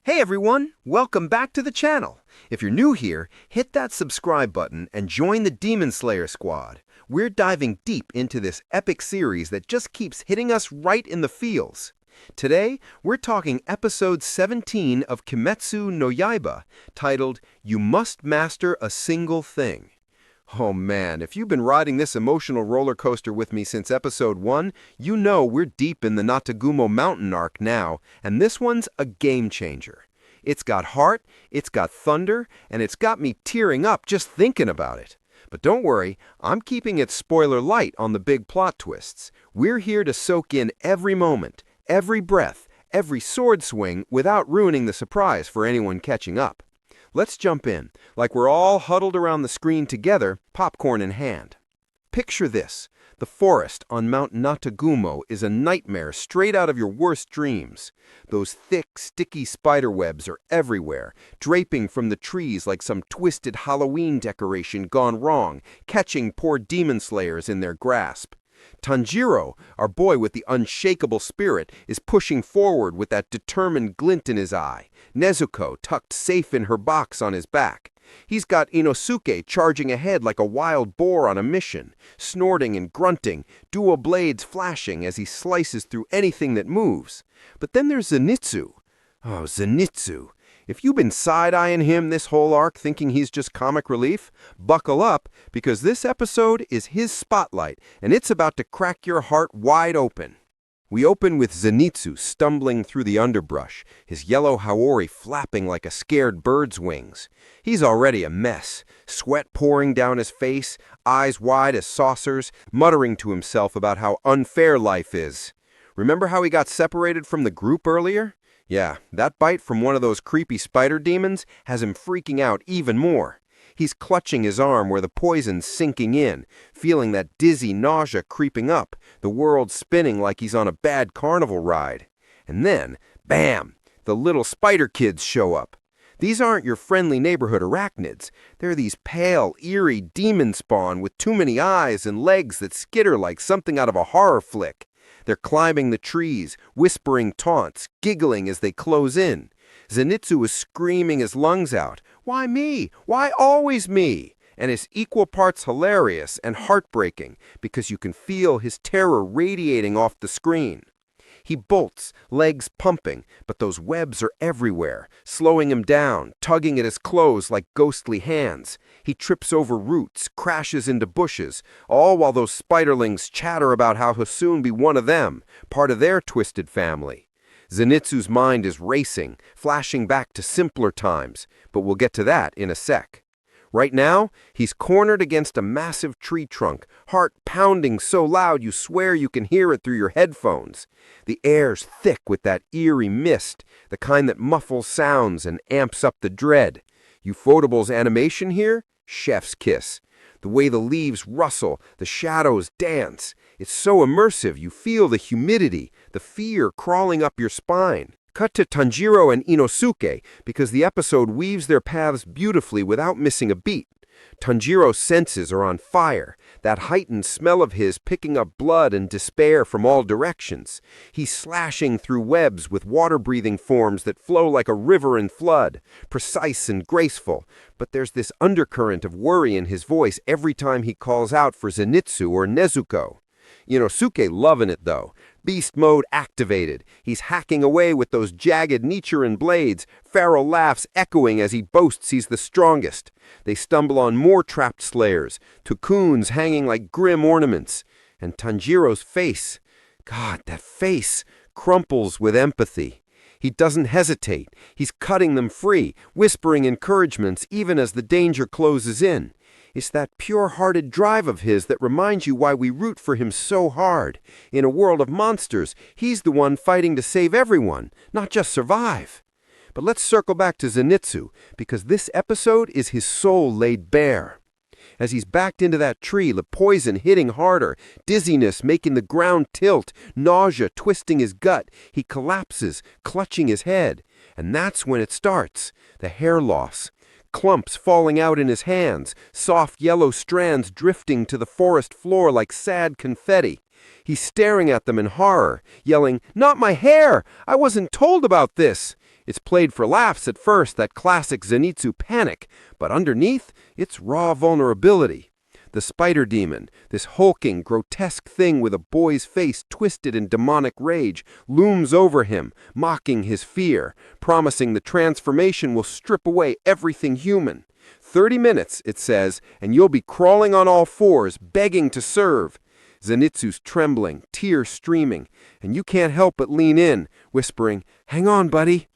Hey everyone, welcome back to the channel. If you're new here, hit that subscribe button and join the Demon Slayer squad. We're diving deep into this epic series that just keeps hitting us right in the feels. Today, we're talking episode 17 of Kimetsu no Yaiba, titled, You Must Master a Single Thing. Oh man, if you've been riding this emotional roller coaster with me since episode 1, you know we're deep in the Natagumo mountain arc now, and this one's a game changer. It's got heart, it's got thunder, and it's got me tearing up just thinking about it. But don't worry, I'm keeping it spoiler light on the big plot twists. We're here to soak in every moment, every breath, every sword swing without ruining the surprise for anyone catching up. Let's jump in, like we're all huddled around the screen together, popcorn in hand. Picture this. The forest on Mount Natagumo is a nightmare straight out of your worst dreams. Those thick, sticky spider webs are everywhere, draping from the trees like some twisted Halloween decoration gone wrong, catching poor demon slayers in their grasp. Tanjiro, our boy with the unshakable spirit, is pushing forward with that determined glint in his eye, Nezuko tucked safe in her box on his back. He's got Inosuke charging ahead like a wild boar on a mission, snorting and grunting, dual blades flashing as he slices through anything that moves. But then there's Zenitsu. Oh, Zenitsu. If you've been side-eyeing him this whole arc thinking he's just comic relief, buckle up, because this episode is his spotlight, and it's about to crack your heart wide open. We open with Zenitsu stumbling through the underbrush, his yellow haori flapping like a scared bird's wings. He's already a mess, sweat pouring down his face, eyes wide as saucers, muttering to himself about how unfair life is. Remember how he got separated from the group earlier? Yeah, that bite from one of those creepy spider demons has him freaking out even more. He's clutching his arm where the poison's sinking in, feeling that dizzy nausea creeping up, the world spinning like he's on a bad carnival ride. And then, bam, the little spider kids show up. These aren't your friendly neighborhood arachnids. They're these pale, eerie demon spawn with too many eyes and legs that skitter like something out of a horror flick. They're climbing the trees, whispering taunts, giggling as they close in. Zenitsu is screaming his lungs out. Why me? Why always me? And it's equal parts hilarious and heartbreaking because you can feel his terror radiating off the screen. He bolts, legs pumping, but those webs are everywhere, slowing him down, tugging at his clothes like ghostly hands. He trips over roots, crashes into bushes, all while those spiderlings chatter about how he'll soon be one of them, part of their twisted family. Zenitsu's mind is racing, flashing back to simpler times, but we'll get to that in a sec. Right now, he's cornered against a massive tree trunk, heart pounding so loud you swear you can hear it through your headphones. The air's thick with that eerie mist, the kind that muffles sounds and amps up the dread. Ufotable's animation here? Chef's kiss. The way the leaves rustle, the shadows dance. It's so immersive you feel the humidity, the fear crawling up your spine. Cut to Tanjiro and Inosuke because the episode weaves their paths beautifully without missing a beat. Tanjiro's senses are on fire, that heightened smell of his picking up blood and despair from all directions. He's slashing through webs with water-breathing forms that flow like a river in flood, precise and graceful. But there's this undercurrent of worry in his voice every time he calls out for Zenitsu or Nezuko. Inosuke loving it though. Beast mode activated. He's hacking away with those jagged Nichiren blades, feral laughs echoing as he boasts he's the strongest. They stumble on more trapped slayers, Tukuns hanging like grim ornaments. And Tanjiro's face, God, that face, crumples with empathy. He doesn't hesitate. He's cutting them free, whispering encouragements even as the danger closes in. It's that pure-hearted drive of his that reminds you why we root for him so hard. In a world of monsters, he's the one fighting to save everyone, not just survive. But let's circle back to Zenitsu, because this episode is his soul laid bare. As he's backed into that tree, the poison hitting harder, dizziness making the ground tilt, nausea twisting his gut, he collapses, clutching his head. And that's when it starts, the hair loss. Clumps falling out in his hands, soft yellow strands drifting to the forest floor like sad confetti. He's staring at them in horror, yelling, "Not my hair! I wasn't told about this!" It's played for laughs at first, that classic Zenitsu panic, but underneath, it's raw vulnerability. The spider demon, this hulking, grotesque thing with a boy's face twisted in demonic rage, looms over him, mocking his fear, promising the transformation will strip away everything human. 30 minutes, it says, and you'll be crawling on all fours, begging to serve. Zenitsu's trembling, tears streaming, and you can't help but lean in, whispering, "Hang on, buddy."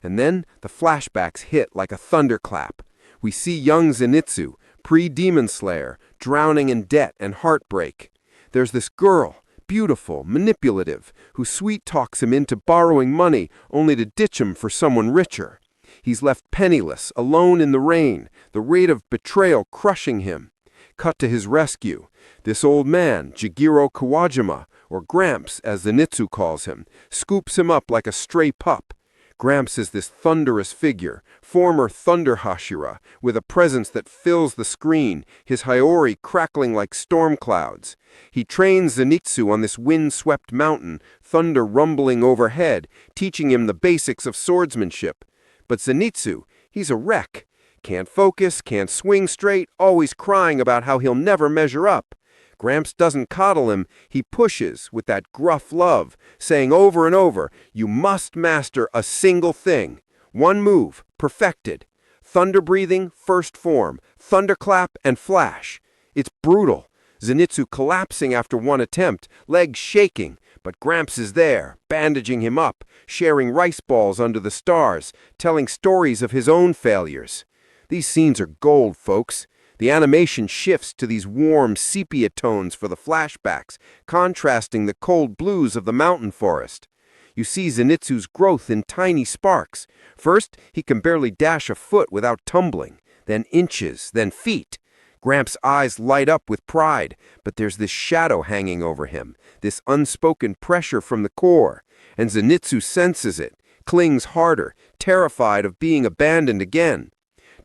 And then the flashbacks hit like a thunderclap. We see young Zenitsu, pre-Demon Slayer, drowning in debt and heartbreak. There's this girl, beautiful, manipulative, who sweet-talks him into borrowing money only to ditch him for someone richer. He's left penniless, alone in the rain, the weight of betrayal crushing him. Cut to his rescue. This old man, Jigiro Kawajima, or Gramps as Zenitsu calls him, scoops him up like a stray pup. Gramps is this thunderous figure, former Thunder Hashira, with a presence that fills the screen, his Hiyori crackling like storm clouds. He trains Zenitsu on this wind-swept mountain, thunder rumbling overhead, teaching him the basics of swordsmanship. But Zenitsu, he's a wreck. Can't focus, can't swing straight, always crying about how he'll never measure up. Gramps doesn't coddle him, he pushes with that gruff love, saying over and over, "You must master a single thing. One move, perfected. Thunder breathing, first form, thunderclap, and flash." It's brutal. Zenitsu collapsing after one attempt, legs shaking, but Gramps is there, bandaging him up, sharing rice balls under the stars, telling stories of his own failures. These scenes are gold, folks. The animation shifts to these warm sepia tones for the flashbacks, contrasting the cold blues of the mountain forest. You see Zenitsu's growth in tiny sparks. First, he can barely dash a foot without tumbling, then inches, then feet. Gramps' eyes light up with pride, but there's this shadow hanging over him, this unspoken pressure from the core, and Zenitsu senses it, clings harder, terrified of being abandoned again.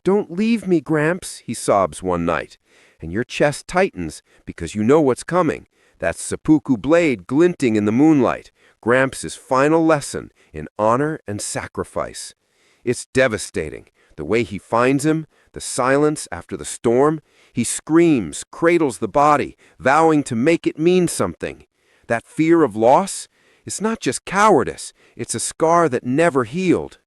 "Don't leave me, Gramps," he sobs one night, and your chest tightens because you know what's coming. That seppuku blade glinting in the moonlight, Gramps' final lesson in honor and sacrifice. It's devastating, the way he finds him, the silence after the storm. He screams, cradles the body, vowing to make it mean something. That fear of loss, it's not just cowardice, it's a scar that never healed.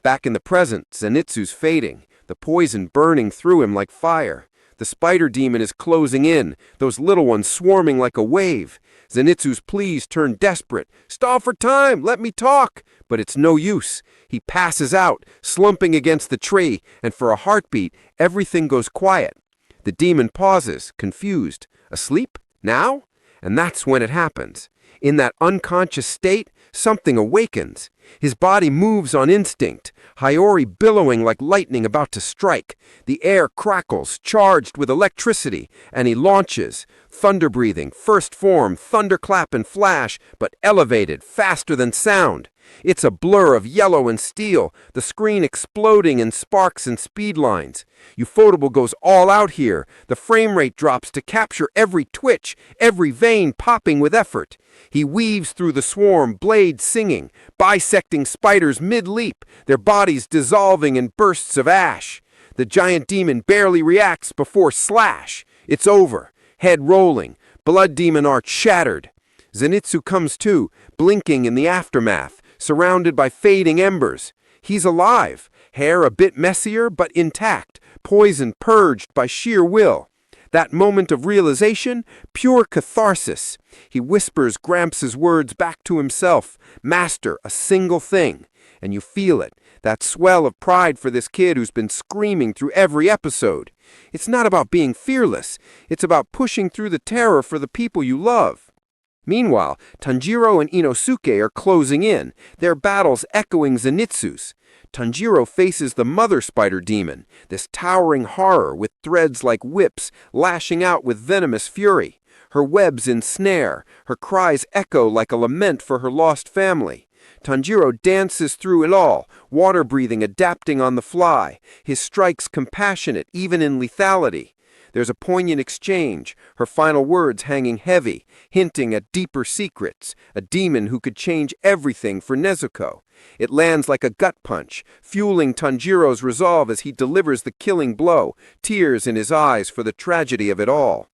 Back in the present, Zenitsu's fading, the poison burning through him like fire. The spider demon is closing in, those little ones swarming like a wave. Zenitsu's pleas turn desperate. "Stall for time, let me talk!" But it's no use. He passes out, slumping against the tree, and for a heartbeat, everything goes quiet. The demon pauses, confused. Asleep? Now? And that's when it happens. In that unconscious state, something awakens. His body moves on instinct, Hiyori billowing like lightning about to strike. The air crackles, charged with electricity, and he launches. Thunder breathing, first form, thunderclap and flash, but elevated, faster than sound. It's a blur of yellow and steel, the screen exploding in sparks and speed lines. Ufotable goes all out here. The frame rate drops to capture every twitch, every vein popping with effort. He weaves through the swarm, blades singing, bisecting spiders mid-leap, their bodies dissolving in bursts of ash. The giant demon barely reacts before slash. It's over, head rolling, blood demon arch shattered. Zenitsu comes to, blinking in the aftermath, surrounded by fading embers. He's alive, hair a bit messier but intact, poison purged by sheer will. That moment of realization, pure catharsis. He whispers Gramps' words back to himself, "Master a single thing." And you feel it, that swell of pride for this kid who's been screaming through every episode. It's not about being fearless, it's about pushing through the terror for the people you love. Meanwhile, Tanjiro and Inosuke are closing in, their battles echoing Zenitsu's. Tanjiro faces the mother spider demon, this towering horror with threads like whips lashing out with venomous fury. Her webs ensnare, her cries echo like a lament for her lost family. Tanjiro dances through it all, water-breathing, adapting on the fly, his strikes compassionate even in lethality. There's a poignant exchange, her final words hanging heavy, hinting at deeper secrets, a demon who could change everything for Nezuko. It lands like a gut punch, fueling Tanjiro's resolve as he delivers the killing blow, tears in his eyes for the tragedy of it all.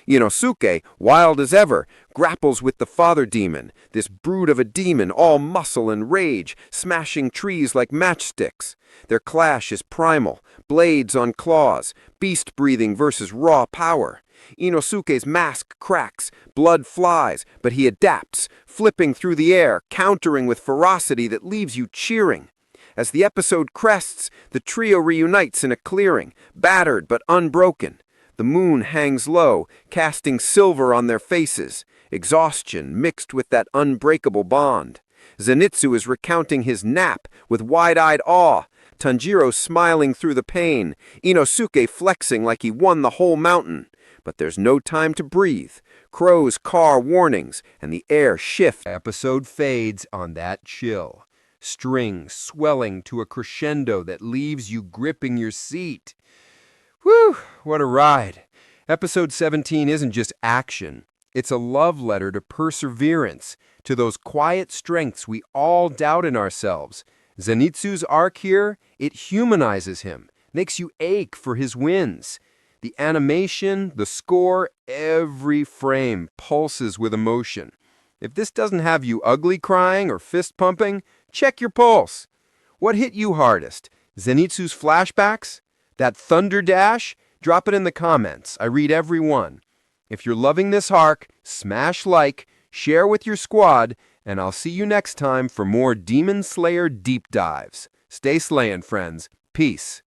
Inosuke, wild as ever, grapples with the father demon, this brood of a demon all muscle and rage, smashing trees like matchsticks. Their clash is primal, blades on claws, beast-breathing versus raw power. Inosuke's mask cracks, blood flies, but he adapts, flipping through the air, countering with ferocity that leaves you cheering. As the episode crests, the trio reunites in a clearing, battered but unbroken. The moon hangs low, casting silver on their faces, exhaustion mixed with that unbreakable bond. Zenitsu is recounting his nap with wide-eyed awe, Tanjiro smiling through the pain, Inosuke flexing like he won the whole mountain. But there's no time to breathe. Crows caw warnings, and the air shifts. Episode fades on that chill. Strings swelling to a crescendo that leaves you gripping your seat. Whew, what a ride. Episode 17 isn't just action. It's a love letter to perseverance, to those quiet strengths we all doubt in ourselves. Zenitsu's arc here, it humanizes him, makes you ache for his wins. The animation, the score, every frame pulses with emotion. If this doesn't have you ugly crying or fist pumping, check your pulse. What hit you hardest? Zenitsu's flashbacks? That thunder dash? Drop it in the comments. I read every one. If you're loving this arc, smash like, share with your squad, and I'll see you next time for more Demon Slayer deep dives. Stay slaying, friends. Peace.